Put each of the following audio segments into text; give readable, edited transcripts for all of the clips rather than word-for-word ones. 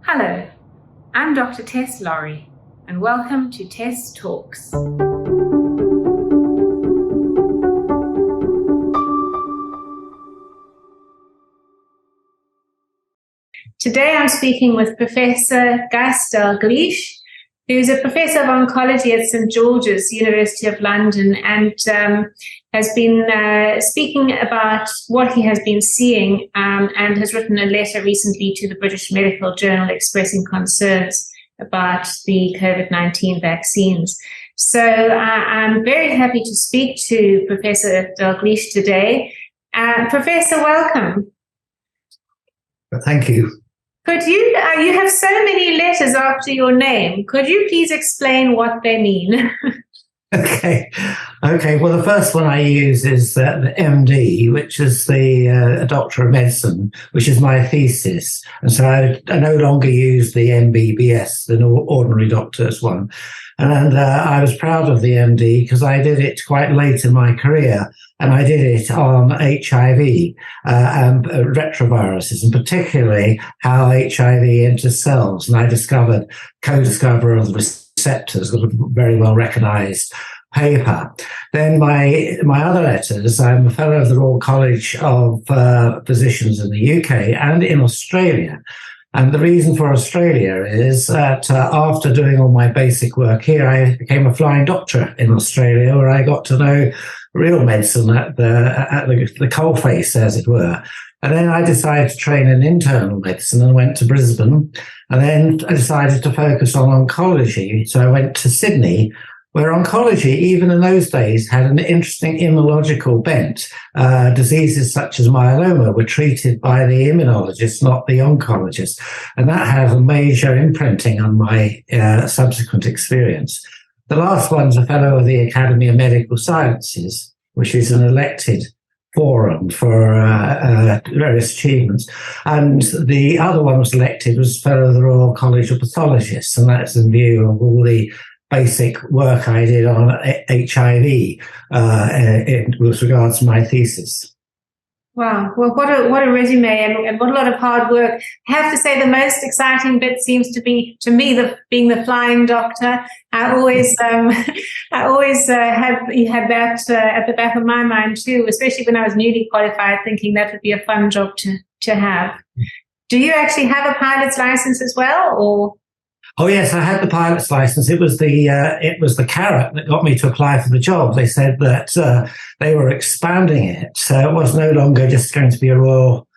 Hello, I'm Dr. Tess Laurie, and welcome to Tess Talks. Today I'm speaking with Professor Dalgleish, who's a Professor of Oncology at St George's, University of London, and has been speaking about what he has been seeing and has written a letter recently to the British Medical Journal expressing concerns about the COVID-19 vaccines. So I'm very happy to speak to Professor Dalgleish today. Professor, welcome. Thank you. Could you have so many letters after your name. Could you please explain what they mean? Okay. Well, the first one I use is the MD, which is the Doctor of Medicine, which is my thesis. And so I no longer use the MBBS, the ordinary doctor's one. And I was proud of the MD because I did it quite late in my career. And I did it on HIV and retroviruses, and particularly how HIV enters cells. And I co-discover of the receptors, with a very well recognized paper. Then my other letters, I'm a fellow of the Royal College of Physicians in the UK and in Australia. And the reason for Australia is that after doing all my basic work here, I became a flying doctor in Australia, where I got to know real medicine at the coalface, as it were. And then I decided to train in internal medicine and went to Brisbane. And then I decided to focus on oncology. So I went to Sydney, where oncology, even in those days, had an interesting immunological bent. Diseases such as myeloma were treated by the immunologist, not the oncologist. And that had a major imprinting on my subsequent experience. The last one's a fellow of the Academy of Medical Sciences, which is an elected forum for various achievements. And the other one was elected was fellow of the Royal College of Pathologists, and that's in view of all the basic work I did on HIV with regards to my thesis. Wow, well, what a resume and what a lot of hard work. I have to say the most exciting bit seems to be, to me, being the flying doctor. I always had that at the back of my mind too, especially when I was newly qualified, thinking that would be a fun job to have. Do you actually have a pilot's license as well, or? Oh yes, I had the pilot's license. It was the carrot that got me to apply for the job. They said that they were expanding it, so it was no longer just going to be a Royal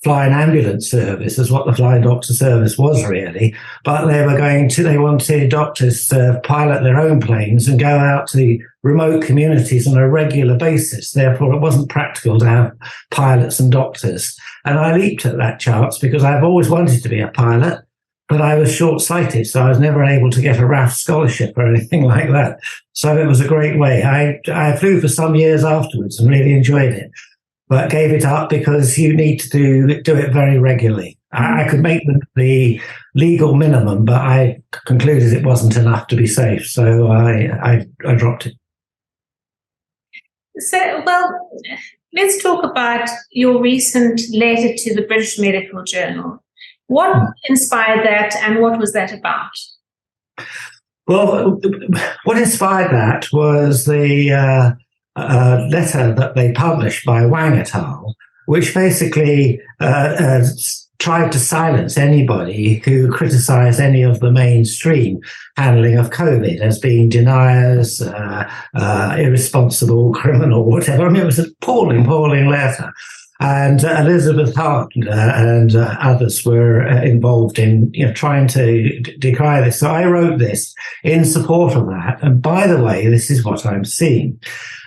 Flying Ambulance Service, as what the Flying Doctor Service was really. But they wanted doctors to pilot their own planes and go out to remote communities on a regular basis. Therefore, it wasn't practical to have pilots and doctors. And I leaped at that chance because I've always wanted to be a pilot. But I was short-sighted, so I was never able to get a RAF scholarship or anything like that. So it was a great way. I flew for some years afterwards and really enjoyed it, but gave it up because you need to do it very regularly. I could make the legal minimum, but I concluded it wasn't enough to be safe, so I dropped it. So, well, let's talk about your recent letter to the British Medical Journal. What inspired that, and what was that about? Well, what inspired that was the letter that they published by Wang et al., which basically tried to silence anybody who criticized any of the mainstream handling of COVID as being deniers, irresponsible, criminal, whatever. I mean, it was an appalling letter. And Elizabeth Hart and others were involved in trying to decry this. So I wrote this in support of that. And by the way, this is what I'm seeing.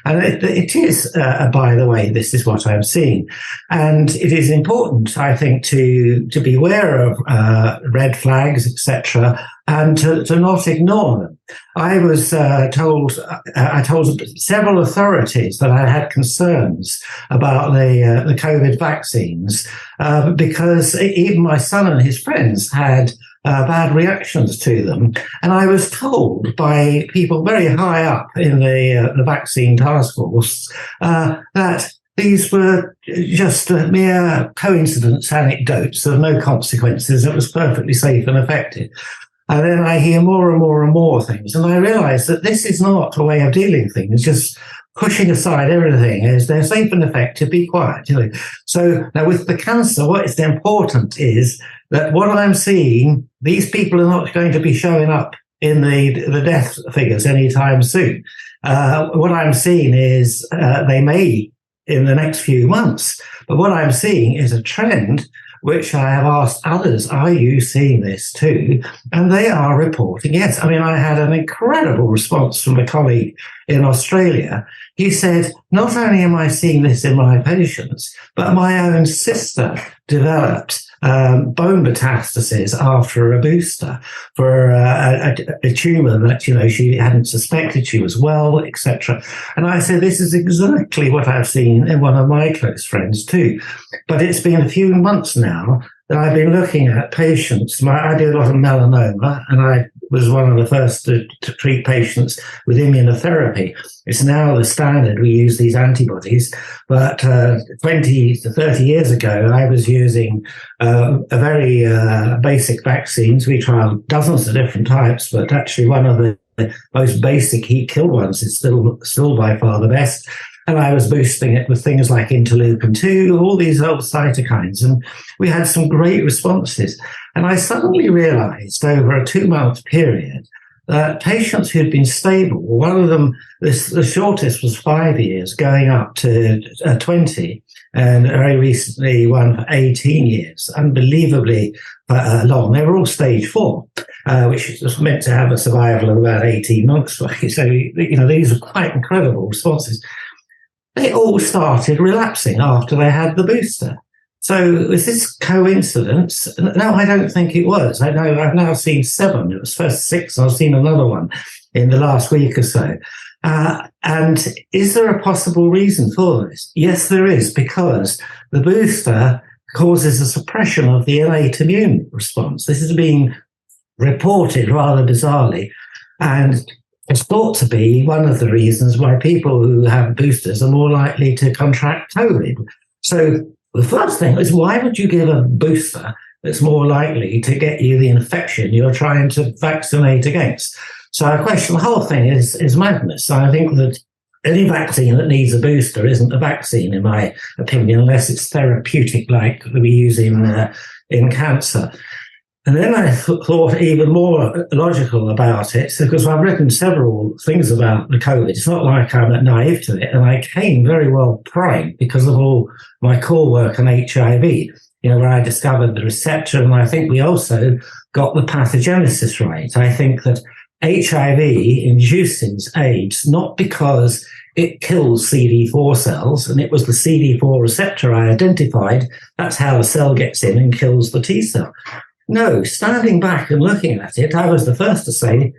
And it is, by the way, this is what I'm seeing. And it is important, I think, to be aware of red flags, etc., and to not ignore them. I was told several authorities that I had concerns about the COVID vaccines because even my son and his friends had bad reactions to them. And I was told by people very high up in the vaccine task force that these were just mere coincidence anecdotes of no consequences. It was perfectly safe and effective. And then I hear more and more and more things. And I realize that this is not a way of dealing with things, just pushing aside everything as they're safe and effective, be quiet. So now with the cancer, what is important is that what I'm seeing, these people are not going to be showing up in the death figures anytime soon. What I'm seeing is they may in the next few months, but what I'm seeing is a trend which I have asked others, are you seeing this too? And they are reporting, yes. I mean, I had an incredible response from a colleague in Australia. He said, not only am I seeing this in my patients, but my own sister developed bone metastasis after a booster for a tumor that, she hadn't suspected. She was well, etc. And I said, this is exactly what I've seen in one of my close friends too. But it's been a few months now that I've been looking at patients. I do a lot of melanoma, and I was one of the first to treat patients with immunotherapy. It's now the standard. We use these antibodies, but 20 to 30 years ago, I was using a very basic vaccines. We tried dozens of different types, but actually one of the most basic heat-kill ones is still by far the best. And I was boosting it with things like interleukin-2, all these old cytokines. And we had some great responses. And I suddenly realized over a 2-month period that patients who'd been stable, one of them, the shortest was 5 years, going up to 20, and very recently one for 18 years, unbelievably long. They were all stage 4, which was meant to have a survival of about 18 months. So, these are quite incredible responses. They all started relapsing after they had the booster. So was this coincidence? No, I don't think it was. I know I've now seen 7. It was first 6. I've seen another one in the last week or so. And is there a possible reason for this? Yes, there is, because the booster causes a suppression of the innate immune response. This is being reported rather bizarrely. And it's thought to be one of the reasons why people who have boosters are more likely to contract COVID. So the first thing is, why would you give a booster that's more likely to get you the infection you're trying to vaccinate against? So I question the whole thing is madness. I think that any vaccine that needs a booster isn't a vaccine, in my opinion, unless it's therapeutic like we use in cancer. And then I thought even more logical about it, because I've written several things about the COVID. It's not like I'm naive to it. And I came very well primed because of all my core work on HIV, where I discovered the receptor. And I think we also got the pathogenesis right. I think that HIV induces AIDS, not because it kills CD4 cells, and it was the CD4 receptor I identified. That's how the cell gets in and kills the T cell. No, standing back and looking at it, I was the first to say,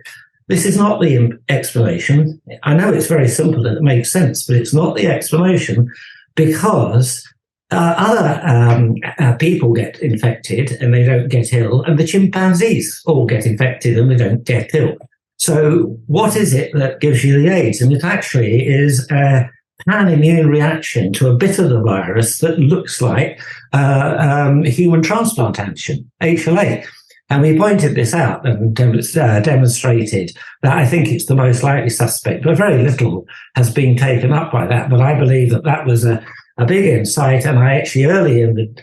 this is not the explanation. I know it's very simple and it makes sense, but it's not the explanation, because other people get infected and they don't get ill, and the chimpanzees all get infected and they don't get ill. So what is it that gives you the AIDS? And it actually is a pan-immune reaction to a bit of the virus that looks like human transplant antigen, HLA. And we pointed this out and demonstrated that I think it's the most likely suspect, but very little has been taken up by that. But I believe that was a big insight. And I actually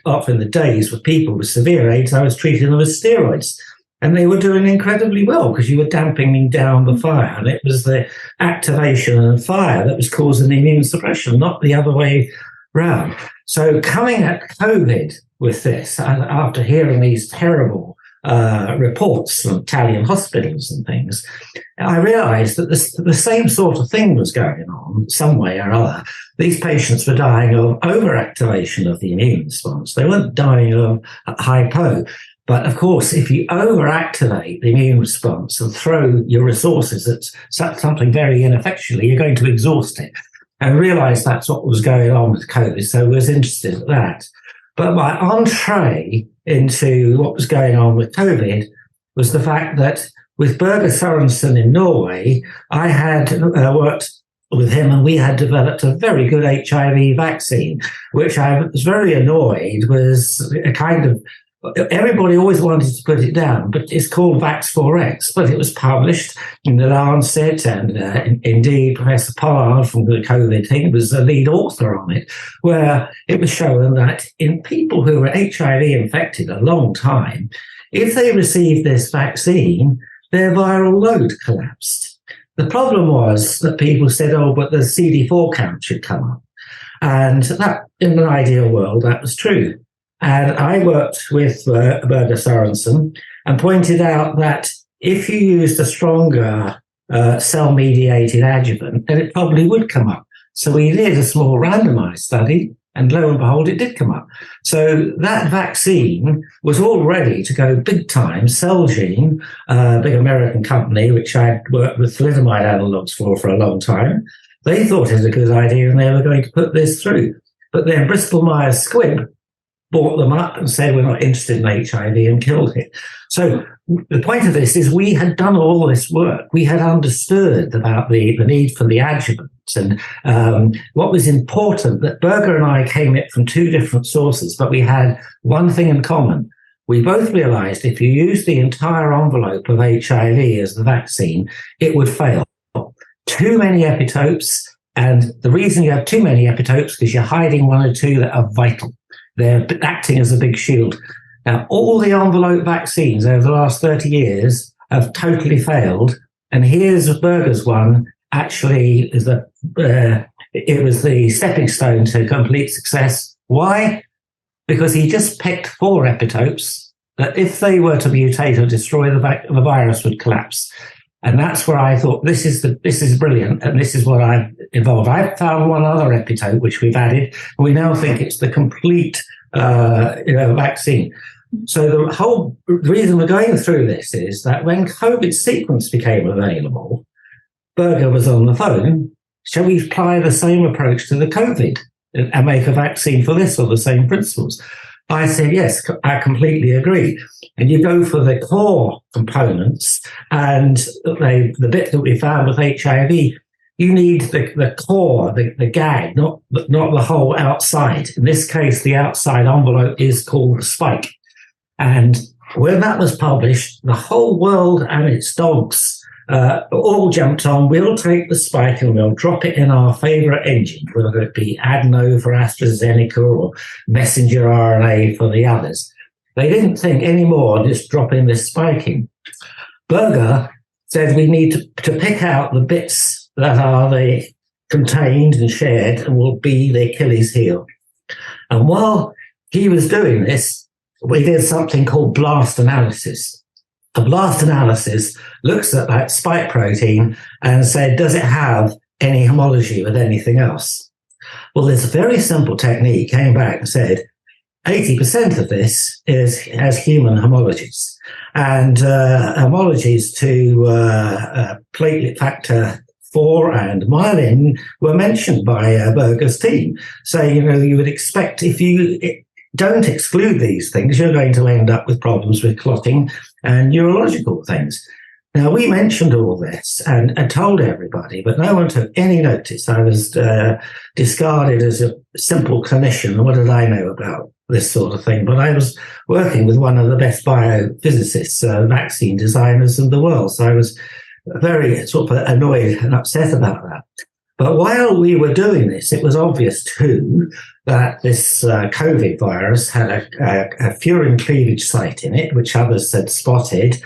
often in the days with people with severe AIDS, I was treating them with steroids. And they were doing incredibly well because you were dampening down the fire. And it was the activation and fire that was causing the immune suppression, not the other way round. So coming at COVID with this, after hearing these terrible reports from Italian hospitals and things, I realized that the same sort of thing was going on some way or other. These patients were dying of overactivation of the immune response. They weren't dying of hypo. But of course, if you overactivate the immune response and throw your resources at something very ineffectually, you're going to exhaust it. And I realized that's what was going on with COVID, so I was interested in that. But my entree into what was going on with COVID was the fact that with Børge Sørensen in Norway, I had worked with him, and we had developed a very good HIV vaccine, which I was very annoyed was a kind of, everybody always wanted to put it down, but it's called Vax4X, but it was published in the Lancet, and indeed Professor Pollard from the COVID thing was the lead author on it, where it was shown that in people who were HIV infected a long time, if they received this vaccine, their viral load collapsed. The problem was that people said, oh, but the CD4 count should come up. And that, in an ideal world, that was true. And I worked with Birger Sørensen and pointed out that if you used a stronger cell-mediated adjuvant, then it probably would come up. So we did a small randomized study, and lo and behold, it did come up. So that vaccine was all ready to go big time. Celgene, a big American company, which I'd worked with thalidomide analogs for a long time, they thought it was a good idea and they were going to put this through. But then Bristol Myers Squibb bought them up and said, we're not interested in HIV, and killed it. So the point of this is we had done all this work. We had understood about the need for the adjuvant and what was important, that Birger and I came it from two different sources, but we had one thing in common. We both realized if you use the entire envelope of HIV as the vaccine, it would fail. Too many epitopes, and the reason you have too many epitopes is because you're hiding one or two that are vital. They're acting as a big shield. Now, all the envelope vaccines over the last 30 years have totally failed. And here's Birger's one, actually, it was the stepping stone to complete success. Why? Because he just picked 4 epitopes that if they were to mutate or destroy the virus would collapse. And that's where I thought, this is brilliant, and this is what I've involved. I've found one other epitope which we've added, and we now think it's the complete vaccine. So the reason we're going through this is that when COVID sequence became available, Birger was on the phone. Shall we apply the same approach to the COVID and make a vaccine for this, or the same principles? I said, yes, I completely agree. And you go for the core components, and the bit that we found with HIV, you need the core, the gag, not the whole outside. In this case, the outside envelope is called the spike. And when that was published, the whole world and its dogs all jumped on. We'll take the spike and we'll drop it in our favorite engine, whether it be adeno for AstraZeneca or messenger RNA for the others. They didn't think anymore just dropping this spike in. Birger said we need to pick out the bits that are the contained and shared and will be the Achilles heel. And while he was doing this, we did something called blast analysis. A blast analysis looks at that spike protein and said, does it have any homology with anything else? Well, there's a very simple technique, came back and said, 80% of this has human homologies. And homologies to platelet factor 4 and myelin were mentioned by Birger's team. So, you would expect if you don't exclude these things, you're going to end up with problems with clotting and neurological things. Now, we mentioned all this and told everybody, but no one took any notice. I was discarded as a simple clinician. What did I know about this sort of thing? But I was working with one of the best biophysicists, vaccine designers in the world. So I was very sort of annoyed and upset about that. But while we were doing this, it was obvious too that this COVID virus had a furin cleavage site in it, which others had spotted.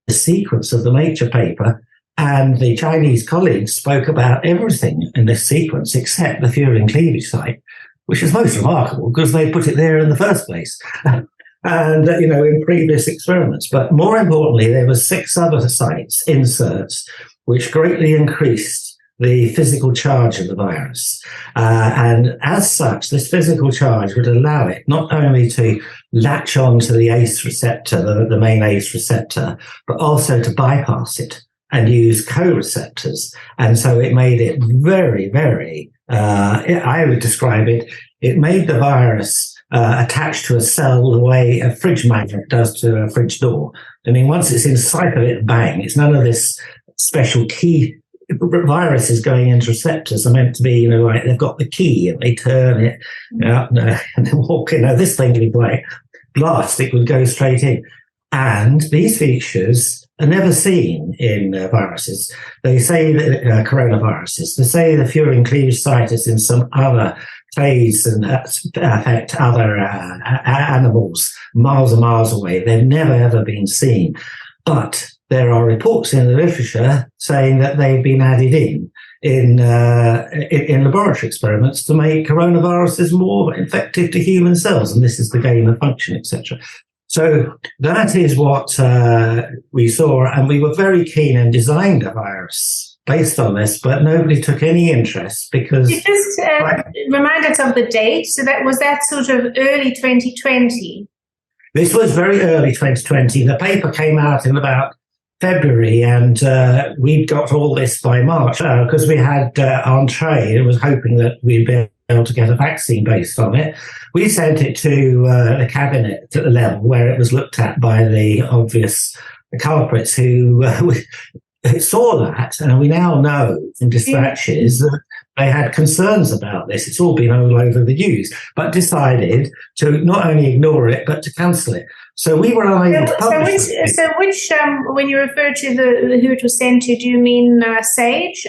The sequence of the Nature paper, and the Chinese colleagues spoke about everything in this sequence except the furin cleavage site, which is most remarkable because they put it there in the first place. And, in previous experiments. But more importantly, there were 6 other sites, inserts, which greatly increased the physical charge of the virus. And as such, this physical charge would allow it not only to latch on to the ACE receptor, the main ACE receptor, but also to bypass it and use co-receptors. And so it made it very, very, I would describe it made the virus attached to a cell the way a fridge magnet does to a fridge door. I mean, once it's inside of it, bang, it's none of this special key viruses going into receptors are meant to be, like they've got the key and they turn it out and then walk in. Now, this thing would be like glass, it would go straight in. And these features are never seen in viruses. They say that coronaviruses, they say the furin cleavage site is in some other clades and affect other animals miles and miles away. They've never ever been seen. But there are reports in the literature saying that they've been added in laboratory experiments to make coronaviruses more effective to human cells, and this is the gain of function, etc. So that is what we saw, and we were very keen and designed a virus based on this, but nobody took any interest because... You just remind us of the date. So that was that sort of early 2020? This was very early 2020. The paper came out in about February, and we'd got all this by March because we had entree and was hoping that we'd be able to get a vaccine based on it. We sent it to the cabinet at the level where it was looked at by the obvious culprits who saw that, and we now know from dispatches that they had concerns about this. It's all been all over the news, but decided to not only ignore it, but to cancel it. So we were unable to publish it. So which, when you refer to who it was sent to, do you mean SAGE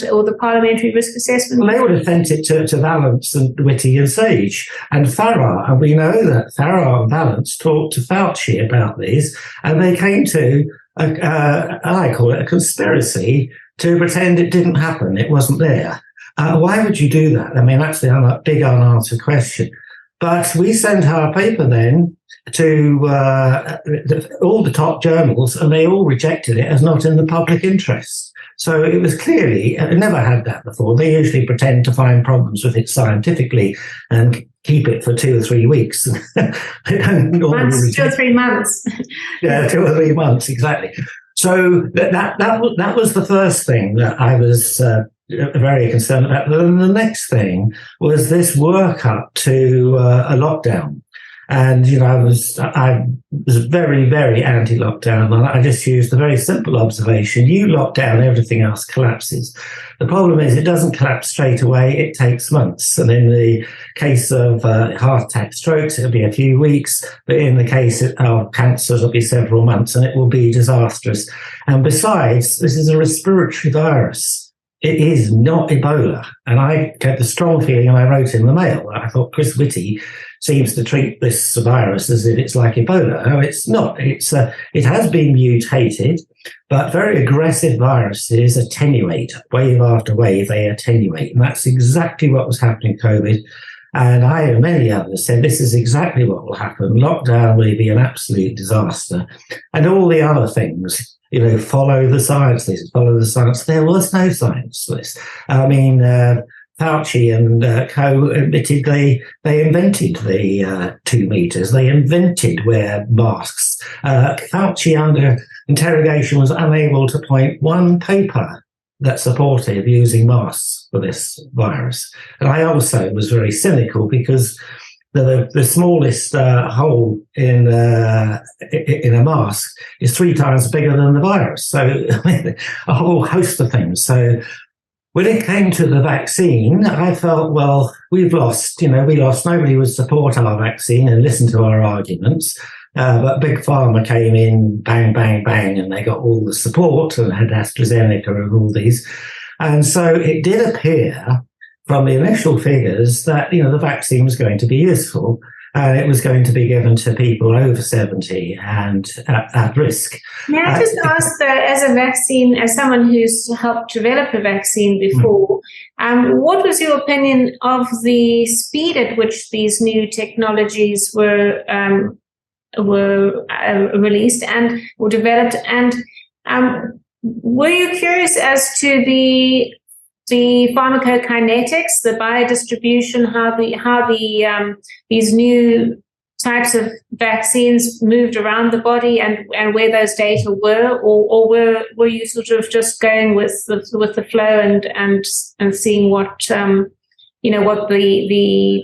or the Parliamentary Risk Assessment? Well, they would have sent it to Valence and Whitty and SAGE and Farrar, and we know that Farrar and Valence talked to Fauci about these, and they came to, I call it a conspiracy, to pretend it didn't happen, it wasn't there. Why would you do that? I mean, that's the big unanswered question. But we sent our paper then to all the top journals, and they all rejected it as not in the public interest. So it was clearly, it never had that before. They usually pretend to find problems with it scientifically and keep it for 2 or 3 weeks. They don't normally 2 or 3 months. Yeah, 2 or 3 months, exactly. So that was the first thing that I was very concerned about. Then the next thing was this work up to a lockdown. And, I was very, very anti-lockdown. And I just used the very simple observation: you lock down, everything else collapses. The problem is it doesn't collapse straight away. It takes months. And in the case of heart attack, strokes, it'll be a few weeks. But in the case of cancers, it'll be several months, and it will be disastrous. And besides, this is a respiratory virus. It is not Ebola. And I get the strong feeling, and I wrote in the Mail, I thought Chris Whitty seems to treat this virus as if it's like Ebola. No, it's not. It has been mutated, but very aggressive viruses attenuate. Wave after wave, they attenuate. And that's exactly what was happening with COVID. And I and many others said this is exactly what will happen. Lockdown will be an absolute disaster. And all the other things, follow the science list, follow the science. There was no science list. I mean, Fauci and co admitted they invented the 2 meters. They invented wear masks. Fauci, under interrogation, was unable to point one paper that supported using masks for this virus. And I also was very cynical because the smallest hole in a mask is 3 times bigger than the virus. So a whole host of things. So when it came to the vaccine, I felt, well, we've lost. We lost. Nobody would support our vaccine and listen to our arguments. But Big Pharma came in, bang, bang, bang, and they got all the support and had AstraZeneca and all these. And so it did appear from the initial figures that, the vaccine was going to be useful, and it was going to be given to people over 70 and at risk. May I just ask, as someone who's helped develop a vaccine before, what was your opinion of the speed at which these new technologies were released and were developed? And were you curious as to the pharmacokinetics, the biodistribution, how these new types of vaccines moved around the body, and where those data were, or were you sort of just going with the flow and seeing what what the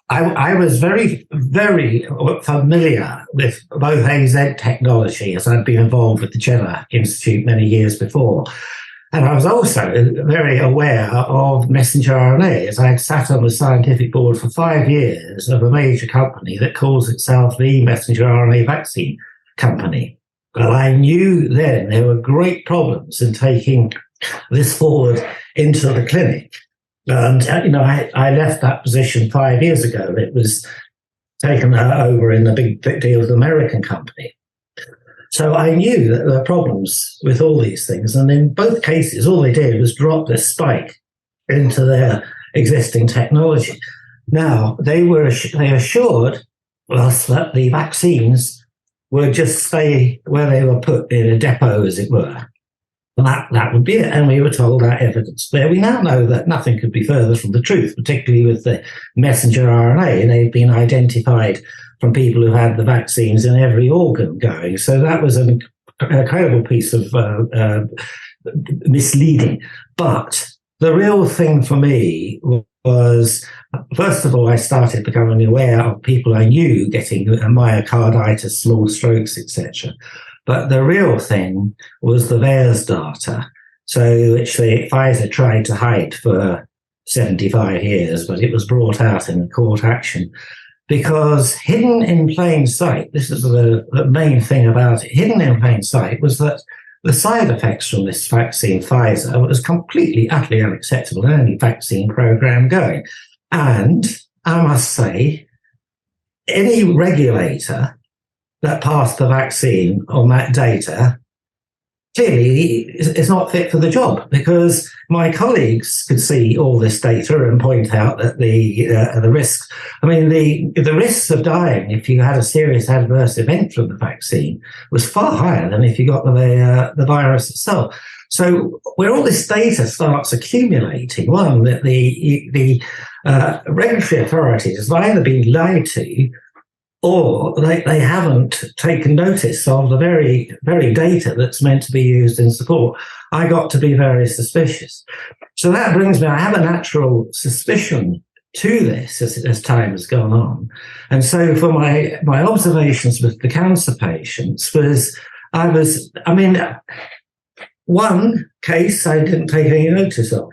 I I was very, very familiar with both AZ technology, as I'd been involved with the Jenner Institute many years before. And I was also very aware of messenger RNA, as I had sat on the scientific board for 5 years of a major company that calls itself the messenger RNA vaccine company. Well, I knew then there were great problems in taking this forward into the clinic. And, I left that position 5 years ago. It was taken over in a big deal with an American company. So I knew that there were problems with all these things. And in both cases, all they did was drop this spike into their existing technology. Now, they assured us that the vaccines would just stay where they were put, in a depot, as it were. And that would be it. And we were told that evidence there. We now know that nothing could be further from the truth, particularly with the messenger RNA. They've been identified from people who had the vaccines in every organ going. So that was an incredible piece of misleading. But the real thing for me was, first of all, I started becoming aware of people I knew getting myocarditis, small strokes, etc. But the real thing was the VAERS data, which Pfizer tried to hide for 75 years, but it was brought out in a court action. Because hidden in plain sight, this is the main thing about it, hidden in plain sight was that the side effects from this vaccine, Pfizer, was completely, utterly unacceptable in any vaccine program going. And I must say, any regulator that passed the vaccine on that data clearly is not fit for the job, because my colleagues could see all this data and point out that the risks, the risks of dying if you had a serious adverse event from the vaccine was far higher than if you got the virus itself. So where all this data starts accumulating, one, that the regulatory authorities have either been lied to, or they haven't taken notice of the very, very data that's meant to be used in support. I got to be very suspicious. So that brings me, I have a natural suspicion to this as time has gone on. And so for my observations with the cancer patients one case I didn't take any notice of.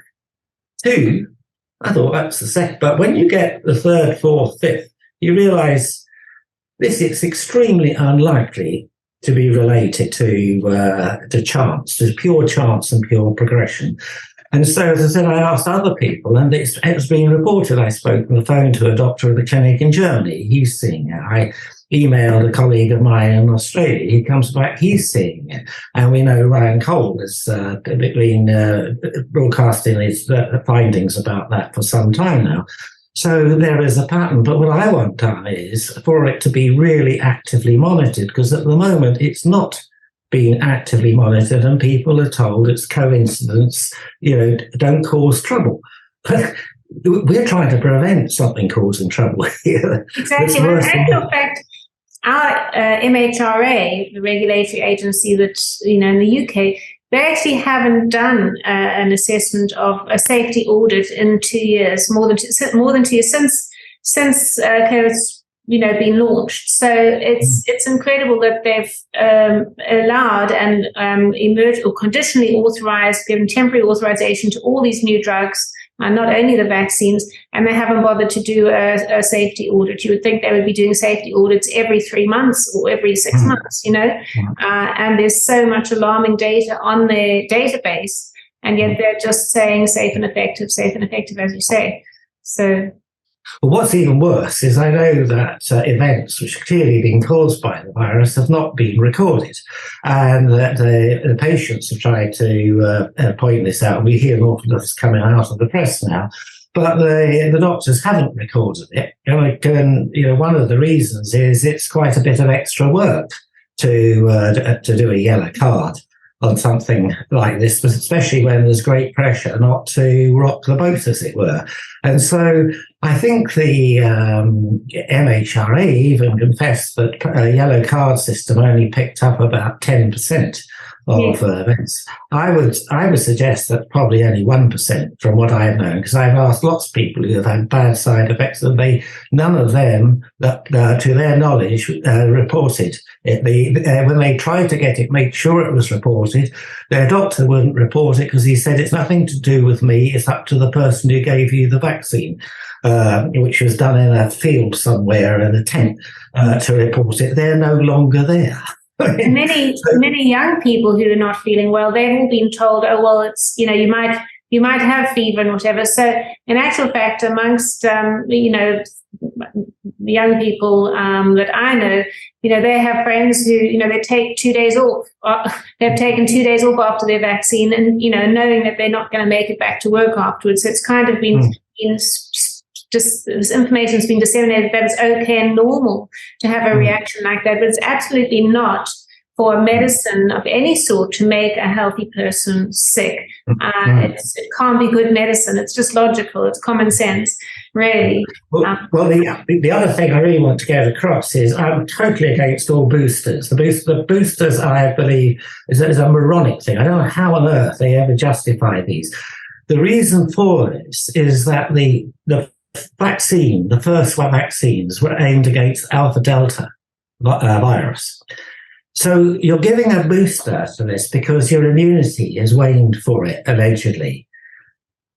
Two, I thought that's the second. But when you get the third, fourth, fifth, you realize this is extremely unlikely to be related to chance, to pure chance and pure progression. And so, as I said, I asked other people, and it's been reported. I spoke on the phone to a doctor at a clinic in Germany. He's seeing it. I emailed a colleague of mine in Australia. He comes back, he's seeing it. And we know Ryan Cole has been broadcasting his findings about that for some time now. So there is a pattern, but what I want done is for it to be really actively monitored, because at the moment it's not being actively monitored and people are told it's coincidence, don't cause trouble. We're trying to prevent something causing trouble here. Exactly. In actual fact, our MHRA, the regulatory agency that's in the UK, they actually haven't done an assessment of a safety audit in 2 years, more than 2 years since COVID's been launched. So it's incredible that they've allowed and emerged or conditionally authorized, given temporary authorization to all these new drugs, and not only the vaccines, and they haven't bothered to do a safety audit. You would think they would be doing safety audits every 3 months or every 6 months, and there's so much alarming data on their database, and yet they're just saying safe and effective, as you say. So. Well, what's even worse is I know that events which have clearly been caused by the virus have not been recorded, and that the patients have tried to point this out. We hear an awful lot coming out of the press now, but the doctors haven't recorded it. And one of the reasons is it's quite a bit of extra work to do a yellow card on something like this, but especially when there's great pressure not to rock the boat, as it were. And so I think the MHRA even confessed that a yellow card system only picked up about 10% of events. I would suggest that probably only 1% from what I've known, because I've asked lots of people who have had bad side effects, and none of them, that to their knowledge, reported it. When they tried to get it, make sure it was reported, their doctor wouldn't report it because he said it's nothing to do with me, it's up to the person who gave you the vaccine, which was done in a field somewhere in a tent to report it. They're no longer there. And many young people who are not feeling well, they've all been told, oh, well, it's, you might have fever and whatever. So in actual fact, amongst, the young people that I know, they have friends who, they take 2 days off. They've taken 2 days off after their vaccine and, knowing that they're not going to make it back to work afterwards. So it's kind of been just this information has been disseminated that it's okay and normal to have a reaction like that, but it's absolutely not for a medicine of any sort to make a healthy person sick. It can't be good medicine. It's just logical. It's common sense, really. Well, the other thing I really want to get across is I'm totally against all boosters. The boosters, I believe, is a moronic thing. I don't know how on earth they ever justify these. The reason for this is that the first vaccines were aimed against alpha delta virus. So you're giving a booster to this because your immunity is waned for it, allegedly.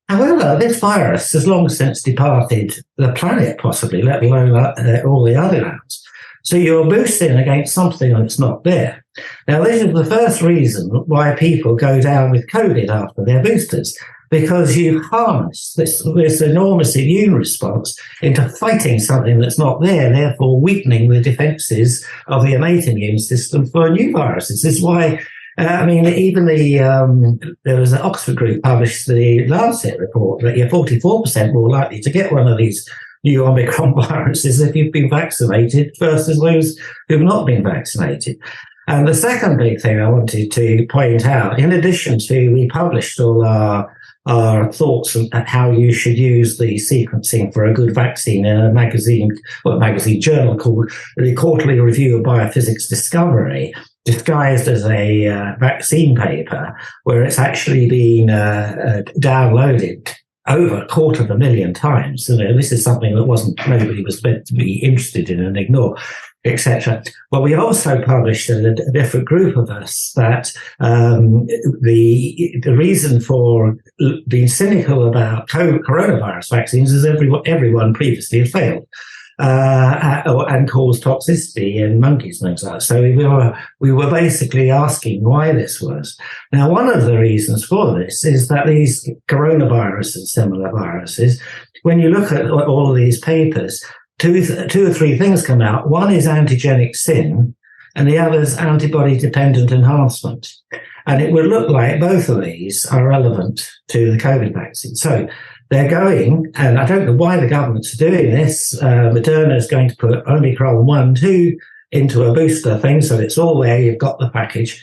However, this virus has long since departed the planet, possibly, let alone all the other lands. So you're boosting against something that's not there. Now, this is the first reason why people go down with COVID after their boosters, because you harness this enormous immune response into fighting something that's not there, therefore weakening the defenses of the innate immune system for new viruses. This is why, even there was an Oxford group published the Lancet report that you're 44% more likely to get one of these new Omicron viruses if you've been vaccinated versus those who've not been vaccinated. And the second big thing I wanted to point out, in addition to we published all our thoughts on how you should use the sequencing for a good vaccine in a magazine journal called the Quarterly Review of Biophysics Discovery, disguised as a vaccine paper, where it's actually been downloaded over 250,000 times. So this is something that nobody was meant to be interested in and ignore, etc. Well, we also published a different group of us that the reason for being cynical about coronavirus vaccines is everyone previously had failed and caused toxicity in monkeys and things like that. So we were basically asking why this was. Now, one of the reasons for this is that these coronavirus and similar viruses, when you look at all of these papers, two or three things come out. One is antigenic sin, and the other is antibody-dependent enhancement. And it would look like both of these are relevant to the COVID vaccine. So they're going, and I don't know why the government's doing this. Moderna is going to put Omicron 1, 2 into a booster thing, so it's all there. You've got the package.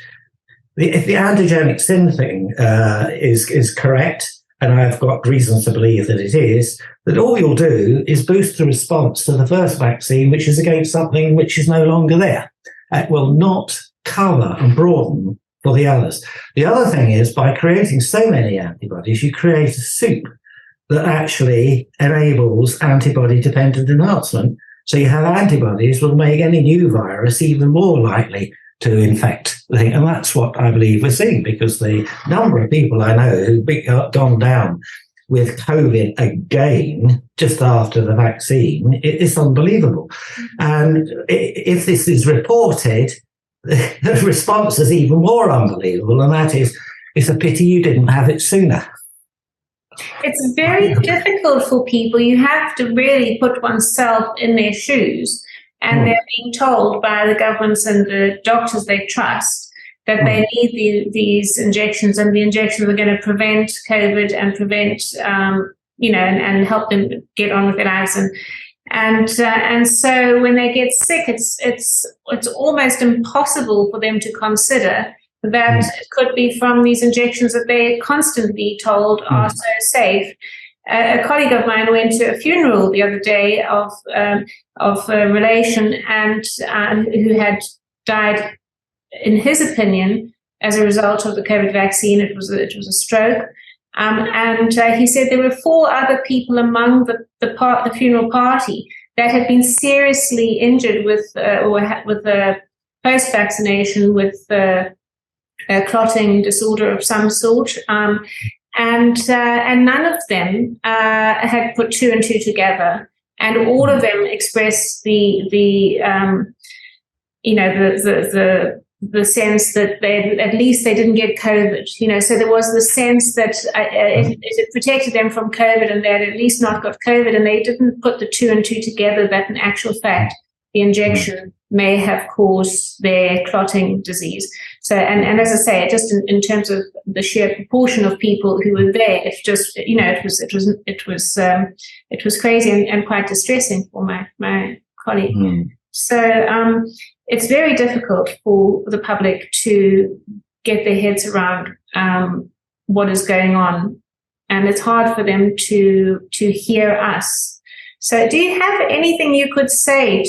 If the antigenic sin thing is correct, and I've got reasons to believe that it is, that all you'll do is boost the response to the first vaccine, which is against something which is no longer there. It will not cover and broaden for the others. The other thing is, by creating so many antibodies, you create a soup that actually enables antibody-dependent enhancement. So you have antibodies will make any new virus even more likely to infect the thing. And that's what I believe we're seeing, because the number of people I know who've gone down with COVID again just after the vaccine, it's unbelievable. And if this is reported, the response is even more unbelievable, and that is, it's a pity you didn't have it sooner. It's very difficult for people. You have to really put oneself in their shoes, and they're being told by the governments and the doctors they trust that they need these injections, and the injections are going to prevent COVID and prevent, and help them get on with their lives. And so when they get sick, it's almost impossible for them to consider that it could be from these injections that they're constantly told are so safe. A colleague of mine went to a funeral the other day of a relation and who had died, in his opinion, as a result of the COVID vaccine. It was a stroke. And he said there were 4 other people among the funeral party that had been seriously injured with post-vaccination with a clotting disorder of some sort, and none of them had put 2 and 2 together, and all of them expressed the sense that at least they didn't get COVID. So there was the sense that it protected them from COVID, and they had at least not got COVID, and they didn't put the 2 and 2 together that in actual fact the injection may have caused their clotting disease. So, and as I say, just in terms of the sheer proportion of people who were there, it was crazy and quite distressing for my colleague. So it's very difficult for the public to get their heads around what is going on, and it's hard for them to hear us. So do you have anything you could say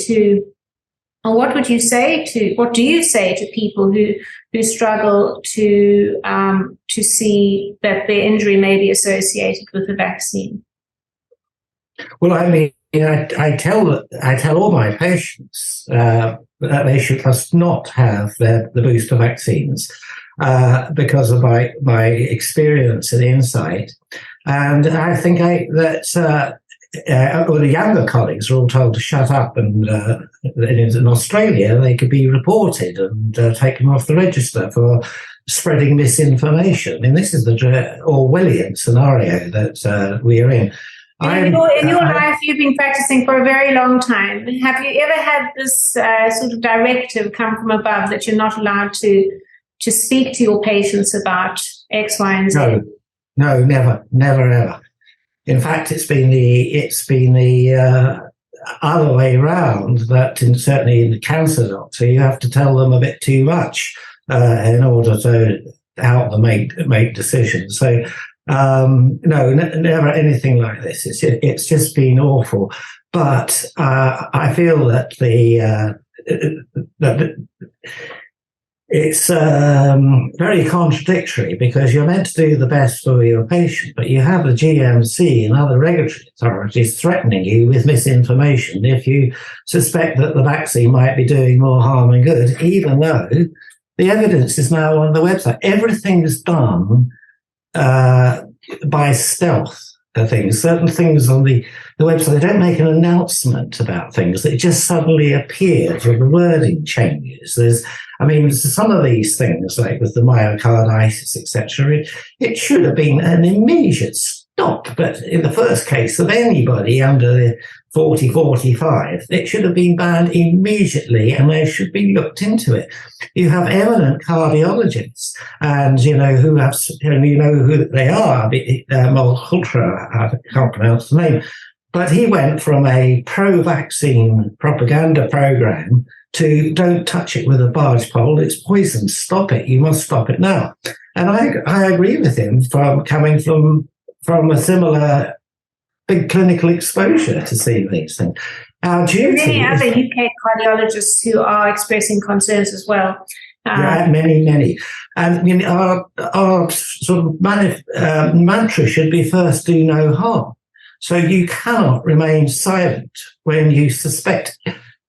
or what do you say to people who struggle to see that their injury may be associated with the vaccine? Well, I mean, I tell all my patients that they must not have the booster vaccines because of my experience and insight, and I think that the younger colleagues are all told to shut up, and in Australia they could be reported and taken off the register for spreading misinformation. I mean, this is the Orwellian scenario that we are in. In your life, you've been practicing for a very long time. Have you ever had this sort of directive come from above that you're not allowed to speak to your patients about X, Y, and Z? No, never, ever. In fact, it's been the other way around. That certainly in the cancer doctor, you have to tell them a bit too much in order to help them make decisions. So. No, never anything like this. It's just been awful. But I feel that it's very contradictory, because you're meant to do the best for your patient, but you have the GMC and other regulatory authorities threatening you with misinformation if you suspect that the vaccine might be doing more harm than good, even though the evidence is now on the website. Everything is done by stealth. Certain things on the website, they don't make an announcement about things. It just suddenly appears, or the wording changes. Some of these things, like with the myocarditis, etc., it should have been an immediate stop. But in the first case of anybody under 40, 45, it should have been banned immediately, and they should be looked into it. You have eminent cardiologists, and who they are. Malhotra, I can't pronounce the name, but he went from a pro-vaccine propaganda program to don't touch it with a barge pole. It's poison. Stop it. You must stop it now. And I agree with him coming from a similar big clinical exposure to see these things. Our duty. Many other UK cardiologists who are expressing concerns as well. Many. And our sort of mantra should be first do no harm. So you cannot remain silent when you suspect.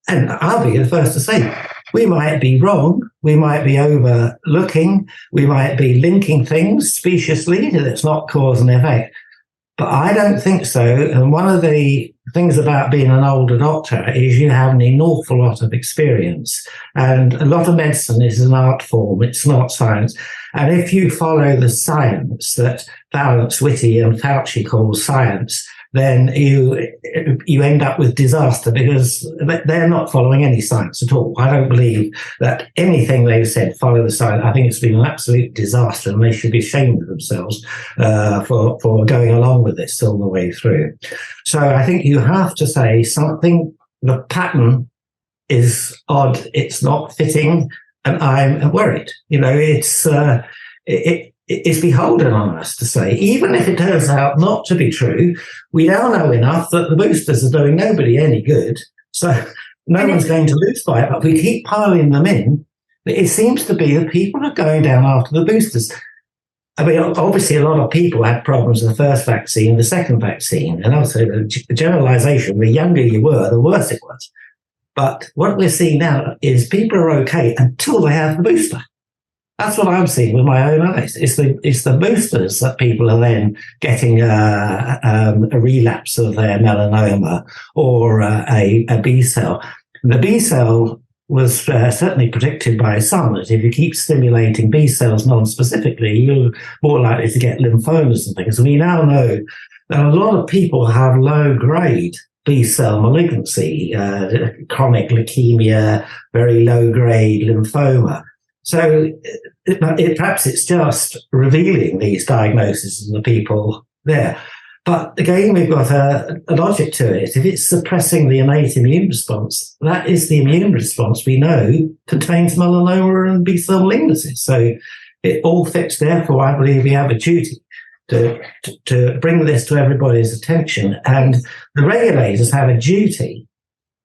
And I'll be the first to say, we might be wrong, we might be overlooking, we might be linking things speciously that's not cause and effect. But I don't think so. And one of the things about being an older doctor is you have an awful lot of experience. And a lot of medicine is an art form, it's not science. And if you follow the science that Valence, Whitty and Fauci call science, then you end up with disaster, because they're not following any science at all. I don't believe that anything they've said follow the science. I think it's been an absolute disaster, and they should be ashamed of themselves for going along with this all the way through. So I think you have to say something. The pattern is odd. It's not fitting, and I'm worried. It's beholden on us to say, even if it turns out not to be true, we now know enough that the boosters are doing nobody any good. So no one's going to lose by it, but we keep piling them in. it seems to be that people are going down after the boosters. I mean, obviously, a lot of people had problems with the first vaccine, the second vaccine, and also the generalization, the younger you were, the worse it was. But what we're seeing now is people are okay until they have the booster. That's what I'm seeing with my own eyes. It's the boosters that people are then getting a relapse of their melanoma or a B cell. The B cell was certainly predicted by some that if you keep stimulating B cells non-specifically, you're more likely to get lymphomas and things. And we now know that a lot of people have low-grade B cell malignancy, chronic leukemia, very low-grade lymphoma. So perhaps it's just revealing these diagnoses in the people there. But again, we've got a logic to it. If it's suppressing the innate immune response, that is the immune response we know contains melanoma and B-cell malignancies. So it all fits. Therefore, I believe we have a duty to bring this to everybody's attention. And the regulators have a duty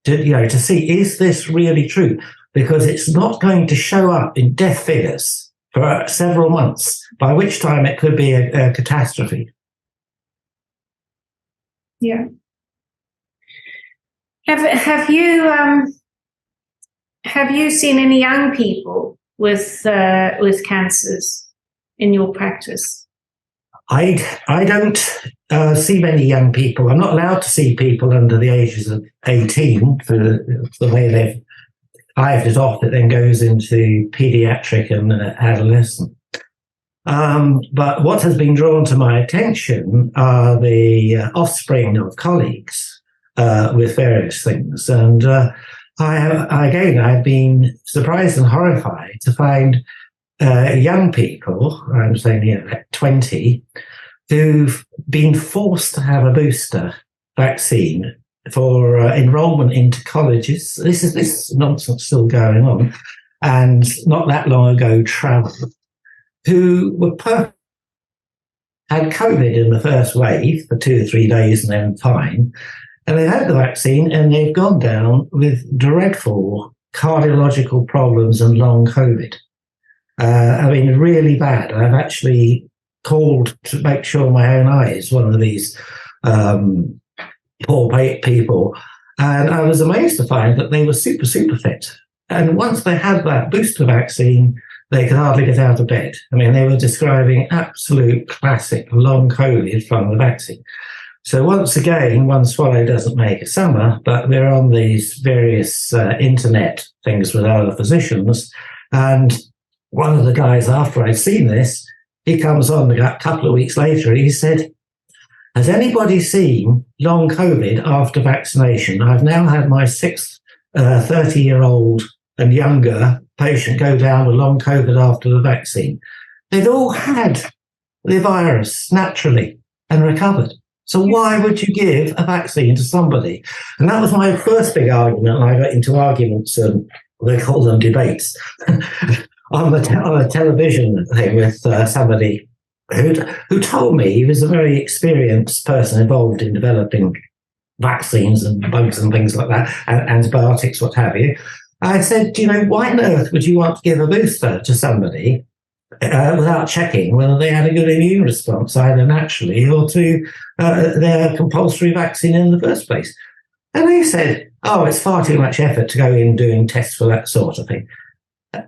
to see, is this really true? Because it's not going to show up in death figures for several months, by which time it could be a catastrophe. Yeah. Have you seen any young people with cancers in your practice? I don't see many young people. I'm not allowed to see people under the ages of 18 for the way they've hived it off. It then goes into pediatric and adolescent. But what has been drawn to my attention are the offspring of colleagues with various things. And I've been surprised and horrified to find young people, I'm saying 20, who've been forced to have a booster vaccine for enrollment into colleges. This is nonsense still going on. And not that long ago, travel, who were had COVID in the first wave for 2 or 3 days and then fine. And they had the vaccine and they've gone down with dreadful cardiological problems and long COVID. I mean, really bad. I've actually called to make sure my own eyes, one of these poor people. And I was amazed to find that they were super, super fit. And once they had that booster vaccine, they could hardly get out of bed. I mean, they were describing absolute classic long COVID from the vaccine. So once again, one swallow doesn't make a summer, but we're on these various internet things with other physicians. And one of the guys, after I'd seen this, he comes on a couple of weeks later and he said, has anybody seen long COVID after vaccination? I've now had my 6th 30-year-old and younger patient go down with long COVID after the vaccine. They'd all had the virus naturally and recovered. So why would you give a vaccine to somebody? And that was my first big argument. I got into arguments, they call them debates, on a television thing with somebody who told me he was a very experienced person involved in developing vaccines and bugs and things like that, and antibiotics, what have you. I said, why on earth would you want to give a booster to somebody without checking whether they had a good immune response, either naturally or to their compulsory vaccine in the first place? And they said, it's far too much effort to go in doing tests for that sort of thing.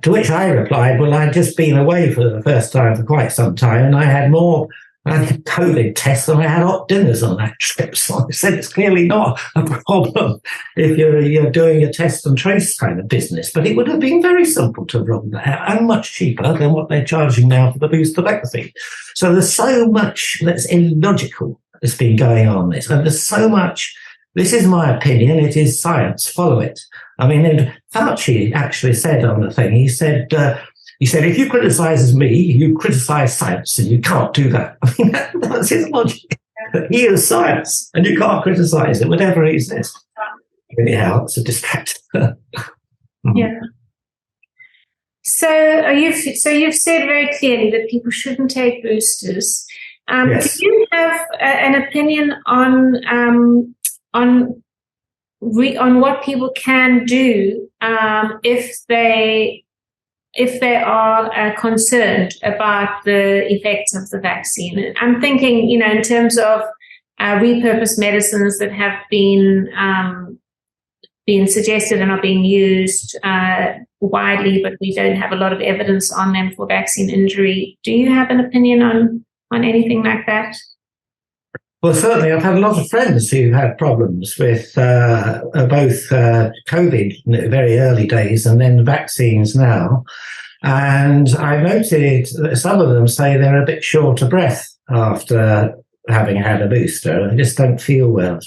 To which I replied, well, I'd just been away for the first time for quite some time, and I had more COVID tests than I had hot dinners on that trip. So I said it's clearly not a problem if you're doing a test and trace kind of business. But it would have been very simple to run that and much cheaper than what they're charging now for the booster vaccine. So there's so much that's illogical that's been going on this. And there's so much, this is my opinion, it is science, follow it. I mean, Fauci actually said on the thing, he said, if you criticize me, you criticize science, and you can't do that. I mean, that's his logic. He is science, and you can't criticize it, whatever he says. Anyhow, it's a distraction. Yeah. So you've said very clearly that people shouldn't take boosters. Yes. Do you have an opinion on what people can do if they if they are concerned about the effects of the vaccine. I'm thinking, in terms of repurposed medicines that have been suggested and are being used widely, but we don't have a lot of evidence on them for vaccine injury. Do you have an opinion on anything like that? Well, certainly, I've had a lot of friends who had problems with both COVID in the very early days and then the vaccines now. And I've noted that some of them say they're a bit short of breath after having had a booster. They just don't feel well.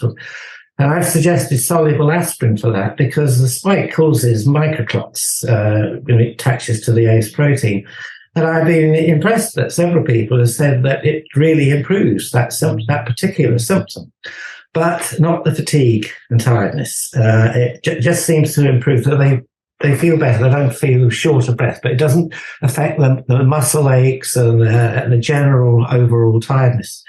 And I've suggested soluble aspirin for that because the spike causes microclots when it attaches to the ACE protein. And I've been impressed that several people have said that it really improves that particular symptom, but not the fatigue and tiredness. It just seems to improve that they feel better. They don't feel short of breath, but it doesn't affect the muscle aches and the general overall tiredness.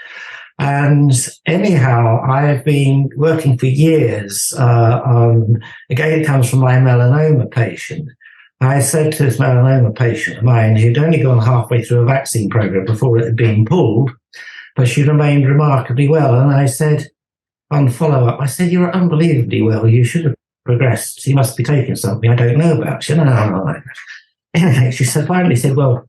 And anyhow, I've been working for years on, again, it comes from my melanoma patient. I said to this melanoma patient of mine who'd only gone halfway through a vaccine program before it had been pulled, but she remained remarkably well. And I said, on follow-up, I said, "You're unbelievably well. You should have progressed. You must be taking something I don't know about." She said, "No." Anyway, she finally said, "Well,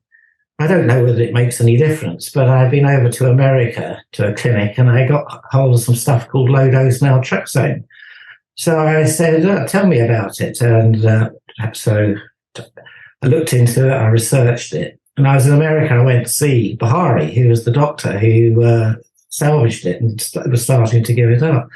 I don't know whether it makes any difference, but I've been over to America to a clinic and I got hold of some stuff called low-dose naltrexone." So I said, "Tell me about it." And so I looked into it, I researched it. And I was in America, I went to see Bahari, who was the doctor who salvaged it and was starting to give it up.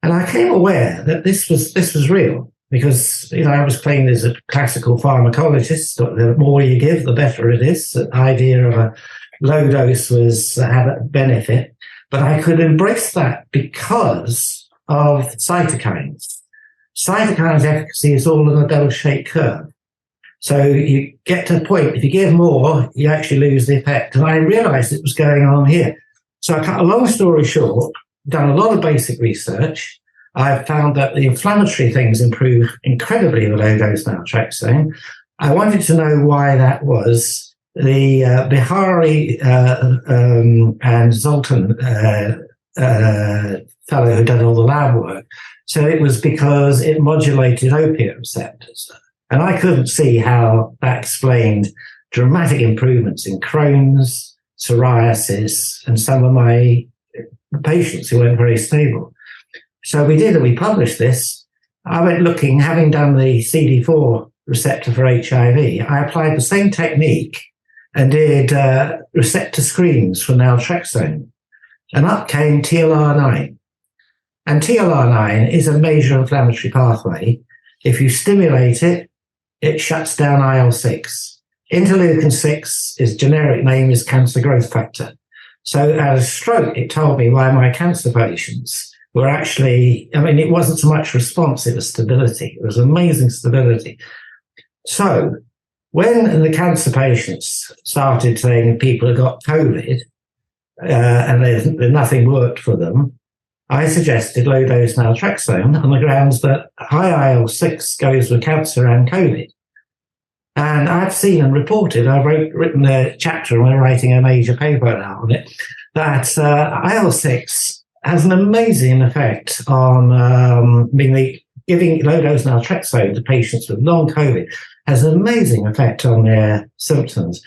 And I became aware that this was real because, I was trained as a classical pharmacologist. The more you give, the better it is. The idea of a low dose had a benefit. But I could embrace that because of cytokines. Cytokines efficacy is all in a bell-shaped curve. So you get to a point, if you give more, you actually lose the effect. And I realized it was going on here. So I cut a long story short, done a lot of basic research. I've found that the inflammatory things improve incredibly with low-dose naltrexone. I wanted to know why that was. The Bihari and Zoltan fellow who did all the lab work, so it was because it modulated opiate receptors. And I couldn't see how that explained dramatic improvements in Crohn's, psoriasis, and some of my patients who weren't very stable. So we published this. I went looking, having done the CD4 receptor for HIV, I applied the same technique and did receptor screens for naltrexone. And up came TLR9. And TLR9 is a major inflammatory pathway. If you stimulate it, it shuts down IL-6. Interleukin-6, its generic name is cancer growth factor. So at a stroke, it told me why my cancer patients were actually, it wasn't so much response, it was stability. It was amazing stability. So when the cancer patients started saying people had got COVID and nothing worked for them, I suggested low-dose naltrexone on the grounds that high IL-6 goes with cancer and COVID. And I've seen and reported, I've written a chapter and we're writing a major paper now on it, that IL-6 has an amazing effect on, giving low-dose naltrexone to patients with long COVID has an amazing effect on their symptoms.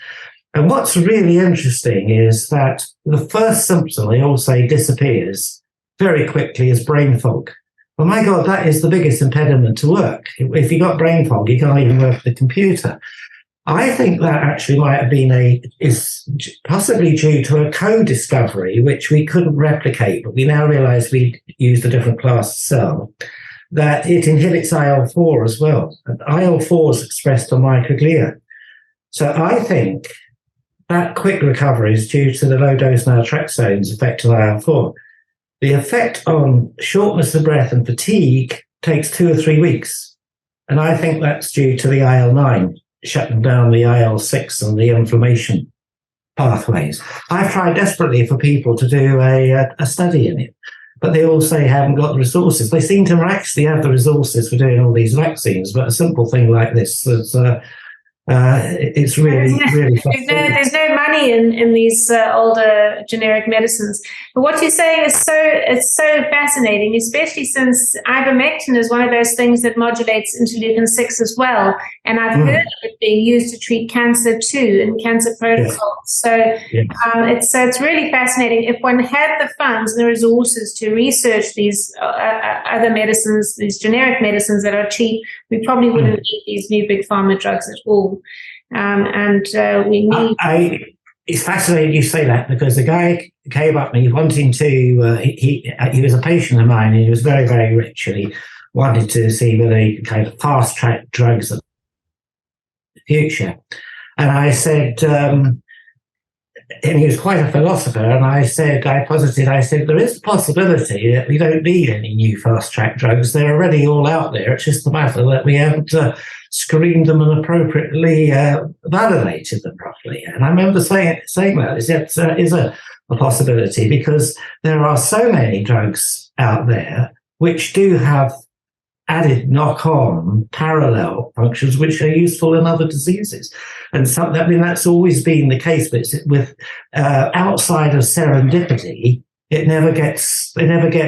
And what's really interesting is that the first symptom, they all say, disappears very quickly is brain fog. Well, my God, that is the biggest impediment to work. If you've got brain fog, you can't even work the computer. I think that actually might have been is possibly due to a co-discovery, which we couldn't replicate, but we now realize we used a different class of cell, that it inhibits IL-4 as well. And IL-4 is expressed on microglia. So I think that quick recovery is due to the low-dose naltrexone's effect on IL-4. The effect on shortness of breath and fatigue takes 2 or 3 weeks. And I think that's due to the IL-9, shutting down the IL-6 and the inflammation pathways. I've tried desperately for people to do a study in it, but they all say haven't got the resources. They seem to actually have the resources for doing all these vaccines, but a simple thing like this is It's really, really fascinating. There's no money in these older generic medicines. But what you're saying is so fascinating, especially since ivermectin is one of those things that modulates interleukin-6 as well. And I've heard of it being used to treat cancer too in cancer protocols. Yes. So it's really fascinating. If one had the funds and the resources to research these other medicines, these generic medicines that are cheap, we probably wouldn't need these new big pharma drugs at all. We need. It's fascinating you say that, because the guy came up to me wanting to. He was a patient of mine. And he was very, very rich, and he wanted to see whether he could kind of fast track drugs in the future. And I said, and he was quite a philosopher, and I posited, there is a possibility that we don't need any new fast-track drugs. They're already all out there. It's just the matter that we haven't screened them and appropriately validated them properly. And I remember saying that is a possibility, because there are so many drugs out there which do have added knock-on parallel functions which are useful in other diseases. And that's always been the case, but with outside of serendipity, they never get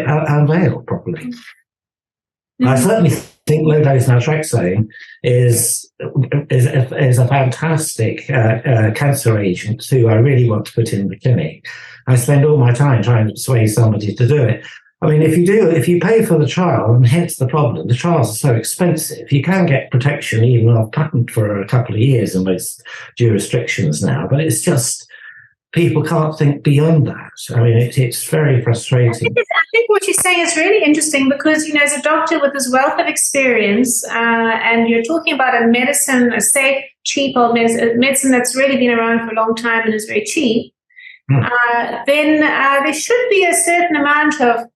unveiled properly. Mm-hmm. I certainly think low-dose naltrexone is a fantastic cancer agent who I really want to put in the clinic. I spend all my time trying to persuade somebody to do it. I mean, if you pay for the trial, and hence the problem, the trials are so expensive. You can get protection even off patent for a couple of years in most jurisdictions now, but it's just people can't think beyond that. I mean, it's very frustrating. I think what you're saying is really interesting, because, as a doctor with this wealth of experience, and you're talking about a medicine, a safe, cheap old medicine that's really been around for a long time and is very cheap, then there should be a certain amount of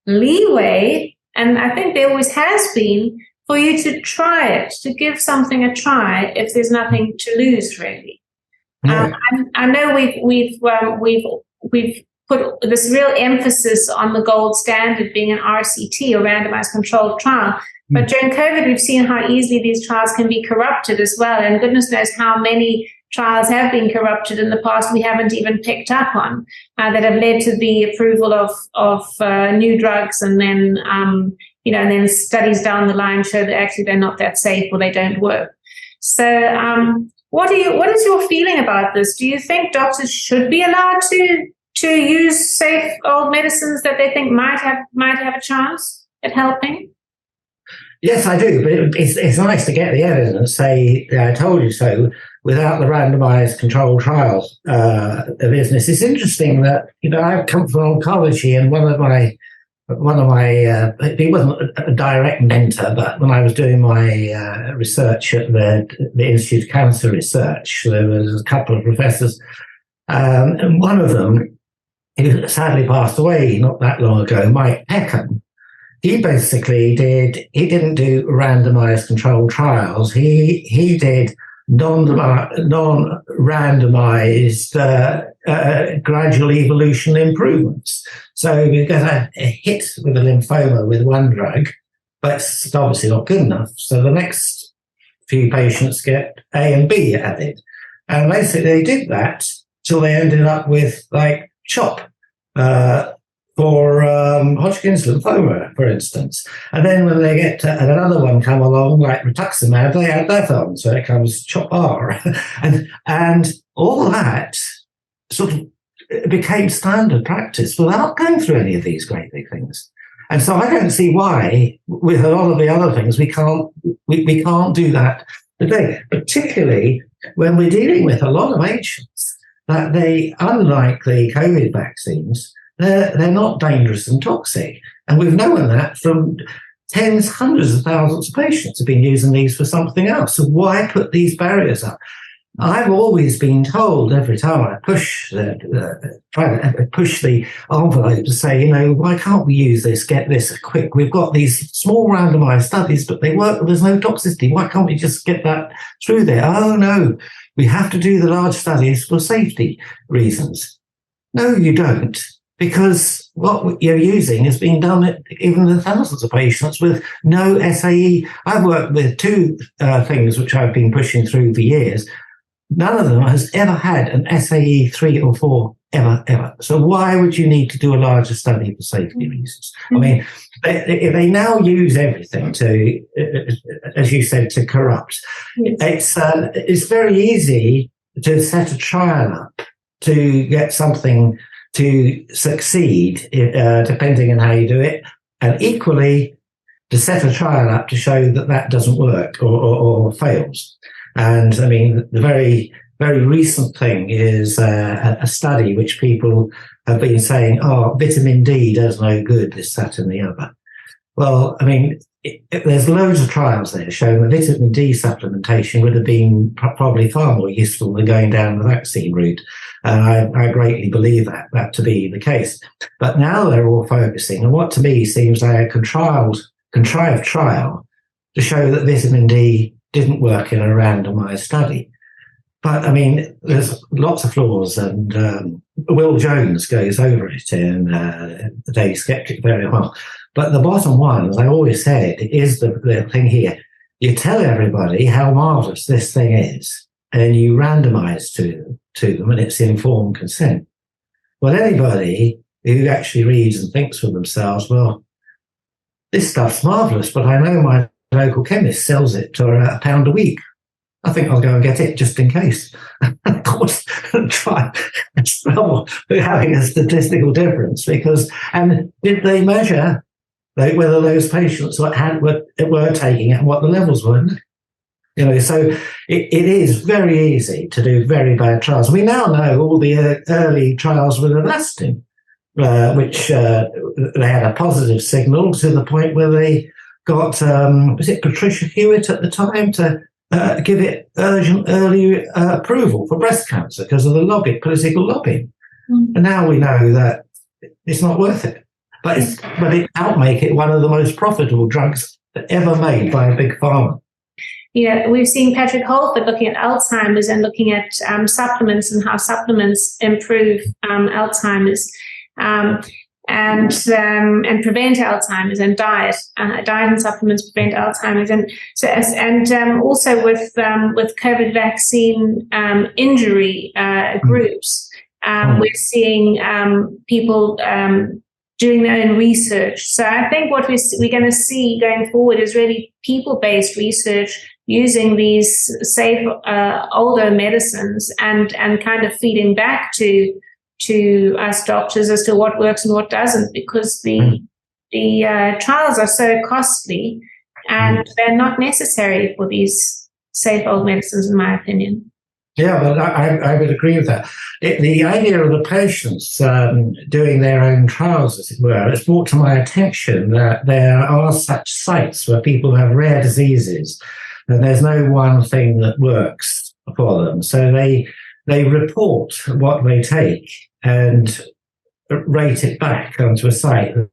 leeway, and I think there always has been, for you to try it, to give something a try if there's nothing to lose, really. I know we've put this real emphasis on the gold standard being an RCT, or randomized controlled trial. But during COVID, we've seen how easily these trials can be corrupted as well, and goodness knows how many trials have been corrupted in the past we haven't even picked up on, that have led to the approval of new drugs, and then and then studies down the line show that actually they're not that safe or they don't work. So what is your feeling about this? Do you think doctors should be allowed to use safe old medicines that they think might have a chance at helping? Yes, I do, but it's nice to get the evidence, say, I told you so, without the randomized controlled trial business. It's interesting that, I've come from oncology, and one of my he wasn't a direct mentor, but when I was doing my research at the Institute of Cancer Research, there was a couple of professors, and one of them, who sadly passed away not that long ago, Mike Peckham. He basically didn't do randomized controlled trials. He did non-randomized gradual evolution improvements. So you get a hit with a lymphoma with one drug, but it's obviously not good enough. So the next few patients get A and B added. And basically they did that till they ended up with like CHOP, for Hodgkin's lymphoma, for instance. And then when they get another one come along, like rituximab, they add that on, so it comes CHOP-R. and all that sort of became standard practice without going through any of these great big things. And so I don't see why, with a lot of the other things, we can't do that today, particularly when we're dealing with a lot of agents that unlike the COVID vaccines, they're not dangerous and toxic. And we've known that from tens, hundreds of thousands of patients have been using these for something else. So why put these barriers up? I've always been told every time I push the envelope to say, why can't we use this, get this quick? We've got these small randomized studies, but they work, there's no toxicity. Why can't we just get that through there? Oh, no, we have to do the large studies for safety reasons. No, you don't. because what you're using is being done even with thousands of patients with no SAE. I've worked with two things which I've been pushing through for years. None of them has ever had an SAE 3 or 4 ever. So why would you need to do a larger study for safety reasons? I mean, if they now use everything to, as you said, to corrupt, it's very easy to set a trial up to get something to succeed, depending on how you do it, and equally to set a trial up to show that that doesn't work or fails. And I mean, the very, very recent thing is a study which people have been saying, oh, vitamin D does no good, this, that, and the other. Well, I mean, there's loads of trials there showing that vitamin D supplementation would have been probably far more useful than going down the vaccine route. And I greatly believe that to be the case. But now they're all focusing on what to me seems like a contrived trial to show that vitamin D didn't work in a randomized study. But I mean, there's lots of flaws, and Will Jones goes over it in The Daily Skeptic very well. But the bottom one, as I always said, is the thing here. You tell everybody how marvelous this thing is, and you randomize to them, and it's informed consent. Well, anybody who actually reads and thinks for themselves, well, this stuff's marvelous, but I know my local chemist sells it to £1 a week. I think I'll go and get it just in case. Of course, try trouble with having a statistical difference and did they measure whether those patients were taking it and what the levels were? You know, so it is very easy to do very bad trials. We now know all the early trials with elastin, which they had a positive signal to the point where they got, was it Patricia Hewitt at the time, to give it urgent early approval for breast cancer because of the political lobbying. And now we know that it's not worth it. But it outmake it one of the most profitable drugs ever made by a big pharma. Yeah, we've seen Patrick Holford looking at Alzheimer's and looking at supplements and how supplements improve Alzheimer's. And prevent Alzheimer's, and diet and supplements prevent Alzheimer's, and also with COVID vaccine injury groups, we're seeing people doing their own research. So I think what we're going to see going forward is really people-based research using these safe older medicines and kind of feeding back to us doctors as to what works and what doesn't, because the trials are so costly and they're not necessary for these safe old medicines, in my opinion. Yeah, well, I would agree with that. The idea of the patients doing their own trials, as it were, has brought to my attention that there are such sites where people have rare diseases and there's no one thing that works for them. So they report what they take and rate it back onto a site of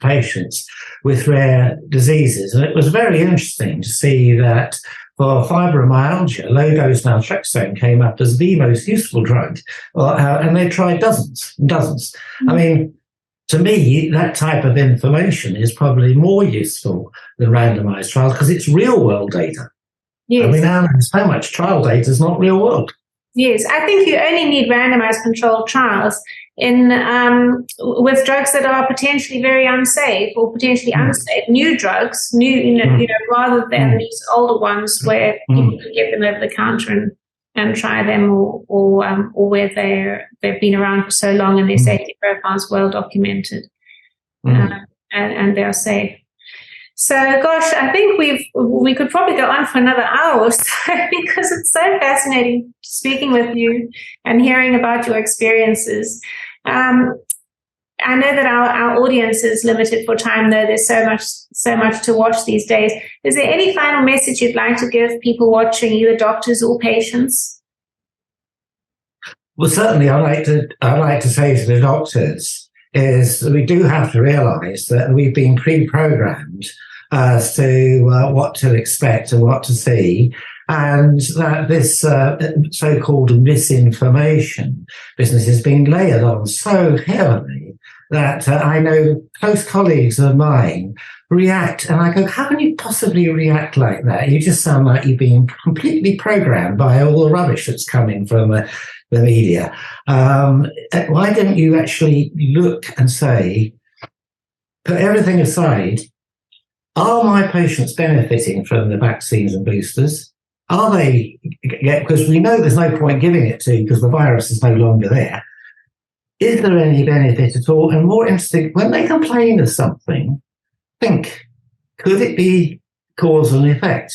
patients with rare diseases. And it was very interesting to see that for fibromyalgia, low-dose naltrexone came up as the most useful drug, and they tried dozens and dozens. I mean, to me, that type of information is probably more useful than randomized trials because it's real-world data. Yes. I mean, now so much trial data is not real-world. Yes, I think you only need randomized controlled trials in with drugs that are potentially very unsafe or potentially unsafe, new drugs, rather than these older ones where people can get them over the counter and try them, or where they've been around for so long and their safety profiles well documented, and they're safe. So, gosh, I think we could probably go on for another hour or so because it's so fascinating speaking with you and hearing about your experiences. I know that our audience is limited for time, though. There's so much to watch these days. Is there any final message you'd like to give people watching, either doctors or patients? Well, certainly, I'd like to say to the doctors is we do have to realise that we've been pre-programmed as to what to expect and what to see, and that this so-called misinformation business is being layered on so heavily that I know close colleagues of mine react, and I go, how can you possibly react like that? You just sound like you're being completely programmed by all the rubbish that's coming from the media. Why don't you actually look and say, put everything aside, are my patients benefiting from the vaccines and boosters? Are they? Because we know there's no point giving it to you because the virus is no longer there. Is there any benefit at all? And more interesting, when they complain of something, think, could it be cause and effect?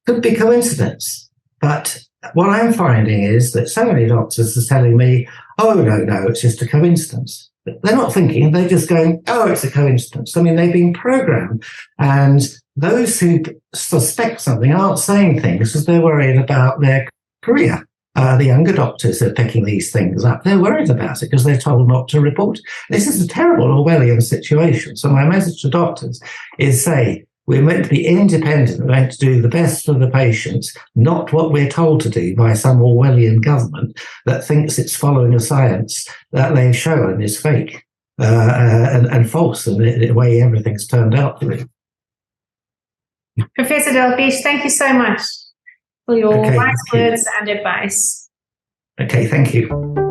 Could be coincidence. But what I'm finding is that so many doctors are telling me, oh, no, it's just a coincidence. They're not thinking, they're just going, oh, it's a coincidence. I mean, they've been programmed. And those who suspect something aren't saying things because they're worried about their career. The younger doctors are picking these things up. They're worried about it because they're told not to report. This is a terrible Orwellian situation. So my message to doctors is say, we're meant to be independent. We're meant to do the best for the patients, not what we're told to do by some Orwellian government that thinks it's following a science that they've shown is fake and false in the way everything's turned out to be. Professor Dalgleish, thank you so much for your wise words and advice. Okay, thank you.